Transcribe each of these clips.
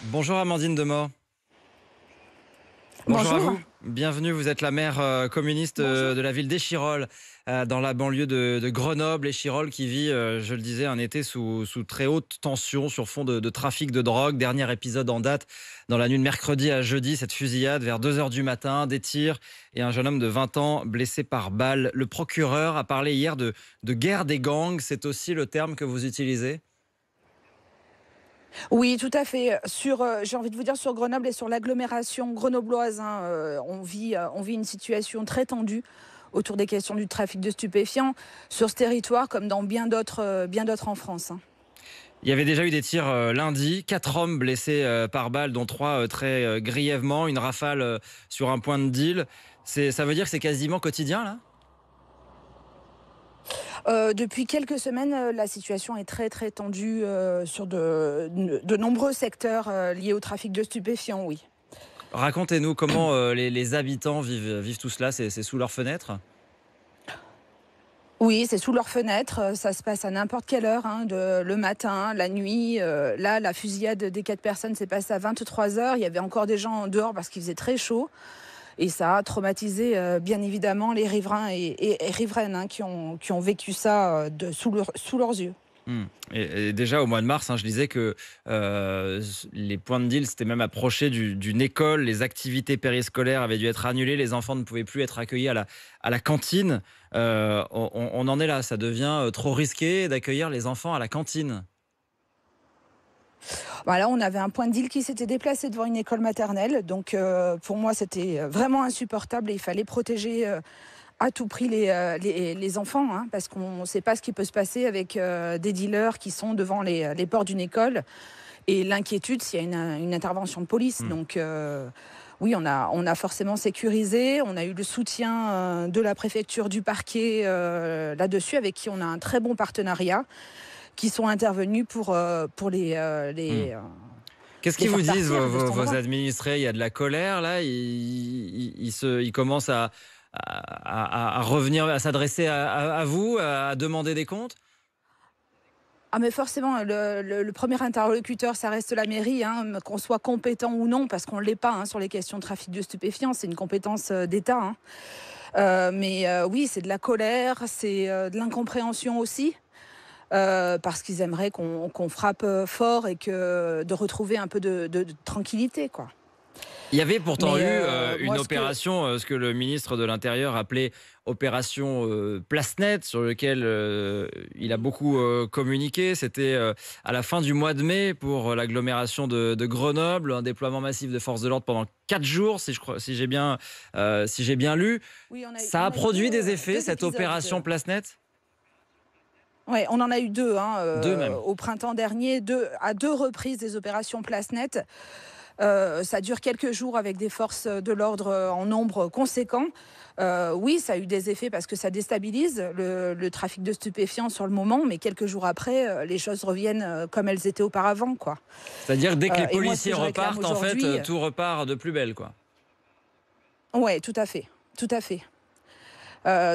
Bonjour Amandine Demort. Bonjour à Bonjour. vous. Bienvenue, vous êtes la maire communiste Bonjour. de la ville d'Échirolles, dans la banlieue de Grenoble. Échirolles qui vit, je le disais, un été sous très haute tension sur fond de trafic de drogue. Dernier épisode en date, dans la nuit de mercredi à jeudi, cette fusillade vers 2 heures du matin, des tirs et un jeune homme de 20 ans blessé par balle. Le procureur a parlé hier de guerre des gangs, c'est aussi le terme que vous utilisez? Oui, tout à fait. J'ai envie de vous dire sur Grenoble et sur l'agglomération grenobloise, hein, on vit une situation très tendue autour des questions du trafic de stupéfiants sur ce territoire comme dans bien d'autres en France, hein. Il y avait déjà eu des tirs lundi, 4 hommes blessés par balle, dont 3 très grièvement, une rafale sur un point de deal. Ça veut dire que c'est quasiment quotidien là? Depuis quelques semaines, la situation est très, très tendue, sur de nombreux secteurs, liés au trafic de stupéfiants, oui. Racontez-nous comment les habitants vivent tout cela, c'est sous leurs fenêtres? Oui, c'est sous leurs fenêtres, ça se passe à n'importe quelle heure, hein, le matin, la nuit. Là, la fusillade des 4 personnes s'est passée à 23 heures. Il y avait encore des gens dehors parce qu'il faisait très chaud et ça a traumatisé, bien évidemment les riverains et riveraines, hein, qui ont vécu ça, sous leurs yeux. Hmm. Et déjà au mois de mars, hein, je disais que les points de deal s'étaient même approchés d'une école, les activités périscolaires avaient dû être annulées, les enfants ne pouvaient plus être accueillis à la cantine. On en est là, ça devient trop risqué d'accueillir les enfants à la cantine. Voilà, on avait un point de deal qui s'était déplacé devant une école maternelle, donc pour moi, c'était vraiment insupportable et il fallait protéger, à tout prix les enfants, hein, parce qu'on ne sait pas ce qui peut se passer avec des dealers qui sont devant les portes d'une école. Et l'inquiétude, s'il y a une intervention de police. Hmm. Donc oui, on a forcément sécurisé. On a eu le soutien de la préfecture, du parquet là-dessus, avec qui on a un très bon partenariat, qui sont intervenus pour Hmm. Qu'est-ce les qu'ils vous faire disent, partir de cet vos endroit. administrés? Il y a de la colère, là? Ils commencent à revenir, à s'adresser à vous, à demander des comptes? Ah mais forcément, le premier interlocuteur, ça reste la mairie, hein, qu'on soit compétent ou non, parce qu'on ne l'est pas, hein, sur les questions de trafic de stupéfiants, c'est une compétence d'État, hein. Oui, c'est de la colère, c'est de l'incompréhension aussi, parce qu'ils aimeraient qu'on frappe fort et de retrouver un peu de tranquillité, quoi. Il y avait pourtant Mais eu une moi, ce que opération, ce que le ministre de l'Intérieur appelait opération Place Nette, sur lequel il a beaucoup communiqué. C'était à la fin du mois de mai pour l'agglomération de Grenoble, un déploiement massif de forces de l'ordre pendant 4 jours, si j'ai bien lu. oui, Ça a on a eu produit des effets, 2 cette épisodes opération Place Nette? ouais, on en a eu 2, hein, Deux même. au printemps dernier, à 2 reprises des opérations Place Nette. Ça dure quelques jours avec des forces de l'ordre en nombre conséquent. Oui, ça a eu des effets parce que ça déstabilise le trafic de stupéfiants sur le moment, mais quelques jours après, les choses reviennent comme elles étaient auparavant, quoi. C'est-à-dire dès que les Et moi, ce que policiers je réclame repartent, en fait, aujourd'hui, tout repart de plus belle, quoi. ouais, tout à fait, tout à fait.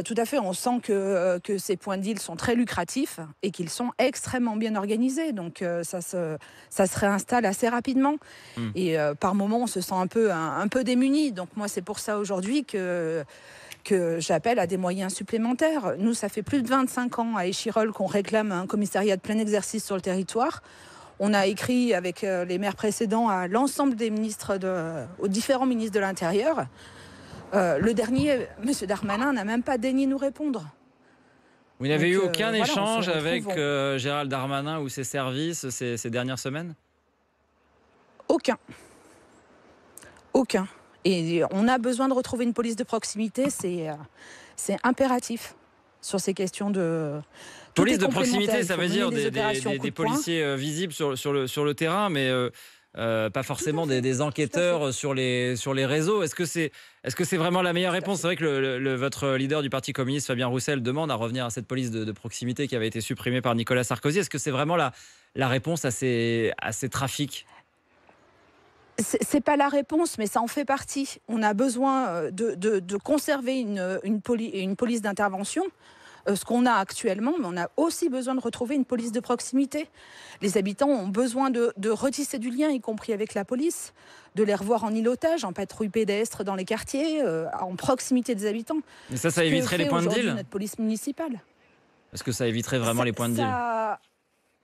Tout à fait, on sent que ces points de deal sont très lucratifs et qu'ils sont extrêmement bien organisés. Donc ça se réinstalle assez rapidement. Hmm. Et par moments, on se sent un peu démuni. Donc moi, c'est pour ça aujourd'hui que j'appelle à des moyens supplémentaires. Nous, ça fait plus de 25 ans à Échirolles qu'on réclame un commissariat de plein exercice sur le territoire. On a écrit avec les maires précédents à l'ensemble des aux différents ministres de l'Intérieur. Le dernier, M. Darmanin, n'a même pas daigné nous répondre. Vous n'avez eu Donc aucun voilà, on se échange avec retrouve. Gérald Darmanin ou ses services ces dernières semaines? Aucun. Aucun. Et on a besoin de retrouver une police de proximité, c'est impératif sur ces questions de. Tout est Police de complémentaire. proximité, Il ça faut veut mener dire des opérations coup des de poing. policiers visibles sur le terrain, mais pas Tout à forcément fait. des Tout à fait. enquêteurs sur les réseaux. Est-ce que c'est vraiment la meilleure Tout à réponse? C'est fait. vrai que votre leader du Parti communiste, Fabien Roussel, demande à revenir à cette police de proximité qui avait été supprimée par Nicolas Sarkozy. Est-ce que c'est vraiment la réponse à ces trafics? C'est pas la réponse, mais ça en fait partie. On a besoin de conserver une police d'intervention. ce qu'on a actuellement, mais on a aussi besoin de retrouver une police de proximité. Les habitants ont besoin de retisser du lien, y compris avec la police, de les revoir en îlotage, en patrouille pédestre dans les quartiers, en proximité des habitants. Mais ça Ce que éviterait les fait points de aujourd'hui deal? notre police municipale. Est-ce que ça éviterait vraiment Ça, les points de deal?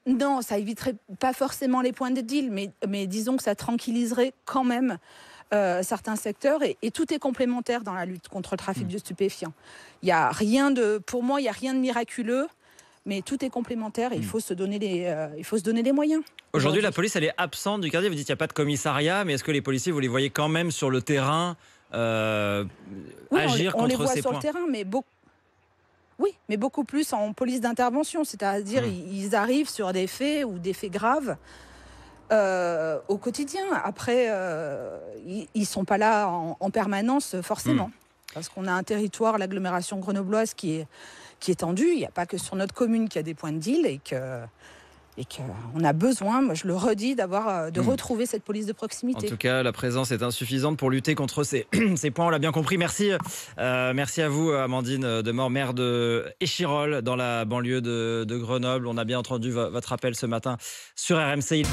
non, ça éviterait pas forcément les points de deal, mais disons que ça tranquilliserait quand même certains secteurs et tout est complémentaire dans la lutte contre le trafic de stupéfiants. Pour moi, il n'y a rien de miraculeux, mais tout est complémentaire et il faut se donner les moyens. Aujourd'hui, la police, elle est absente du quartier. Vous dites qu'il n'y a pas de commissariat, mais est-ce que les policiers, vous les voyez quand même sur le terrain Oui, agir on les contre voit ces sur points? le terrain, oui, mais beaucoup plus en police d'intervention, c'est-à-dire ils arrivent sur des faits ou des faits graves au quotidien. Après, ils ne sont pas là en permanence forcément, parce qu'on a un territoire, l'agglomération grenobloise, qui est tendu. Il n'y a pas que sur notre commune qu'il y a des points de deal et qu'on a besoin, moi je le redis, de retrouver cette police de En proximité. tout cas, la présence est insuffisante pour lutter contre ces points, on l'a bien compris. Merci, merci à vous, Amandine Demort, maire de Échirolles, dans la banlieue de Grenoble. On a bien entendu votre appel ce matin sur RMC.